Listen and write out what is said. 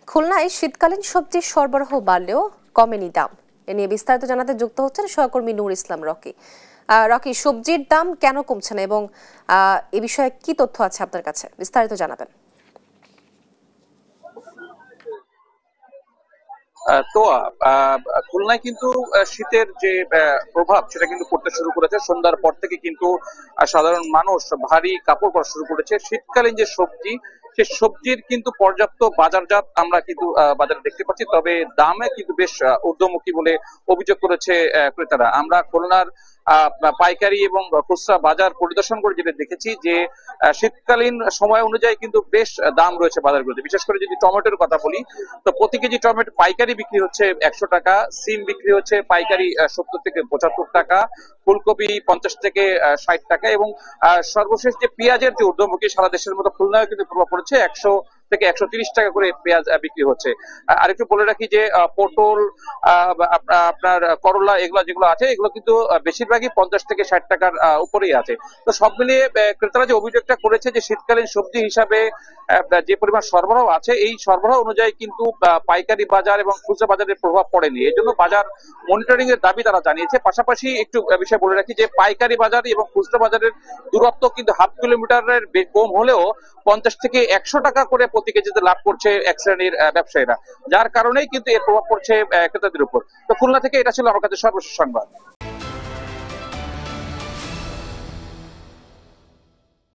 খুলনায় শীতকালীন সবজির সরবরাহ বাড়লেও কমেনি দাম। এ নিয়ে বিস্তারিত জানাতে যুক্ত হচ্ছেন সহকর্মী নূর ইসলাম রকি। রকি, সবজির দাম কেন কমছে না এবং এ বিষয়ে কি তথ্য আছে আপনার কাছে, বিস্তারিত জানাবেন। তো খুলনায় কিন্তু শীতের যে প্রভাব সেটা কিন্তু পড়তে শুরু করেছে। সন্ধ্যার পর থেকে কিন্তু সাধারণ মানুষ ভারী কাপড় পরা শুরু করেছে। শীতকালীন যে সবজি, সে সবজির কিন্তু পর্যাপ্ত বাজারজাত আমরা কিন্তু বাজারে দেখতে পাচ্ছি, তবে দামে কিন্তু বেশ ঊর্ধ্বমুখী বলে অভিযোগ করেছে ক্রেতারা। আমরা খুলনার পাইকারি এবং খুচরা বাজার পরিদর্শন করে যেটা দেখেছি যে শীতকালীন সময় অনুযায়ী কিন্তু বেশ দাম রয়েছে বাজারগুলোতে। বিশেষ করে যদি টমেটোর কথা বলি, তো প্রতি কেজি টমেটো পাইকারি বিক্রি হচ্ছে 100 টাকা, সিম বিক্রি হচ্ছে পাইকারি 70 থেকে 75 টাকা, ফুলকপি 50 থেকে 60 টাকা, এবং সর্বশেষ যে পেঁয়াজের যে ঊর্ধ্বমুখী, সারা দেশের মতো খুলনায় কিন্তু প্রভাব পড়েছে, 100 থেকে 130 টাকা করে পেঁয়াজ বিক্রি হচ্ছে। আরেকটু বলে রাখি যে পটল, আপনার করলা, এগুলো যেগুলো আছে এগুলো কিন্তু বেশিরভাগই 50 থেকে 60 টাকার উপরেই আছে। তো সব মিলিয়ে ক্রেতারা যে অভিযোগটা করেছে যে শীতকালীন সবজি হিসাবে যে পরিমাণ সরবরাহ আছে, এই সরবরাহ অনুযায়ী কিন্তু পাইকারি বাজার এবং খুচরা বাজারের প্রভাব পড়েনি। এই জন্য বাজার মনিটরিং এর দাবি তারা জানিয়েছে। পাশাপাশি একটু বিষয় বলে রাখি যে পাইকারি বাজার এবং খুচরা বাজারের দূরত্ব কিন্তু হাফ কিলোমিটারের কম হলেও 50 থেকে 100 টাকা করে প্রতি কেজিতে লাভ করছে এক শ্রেণীর ব্যবসায়ীরা, যার কারণেই কিন্তু এর প্রভাব পড়ছে ক্রেতাদের উপর। তো খুলনা থেকে এটা ছিল আমার কাছে সর্বশেষ সংবাদ।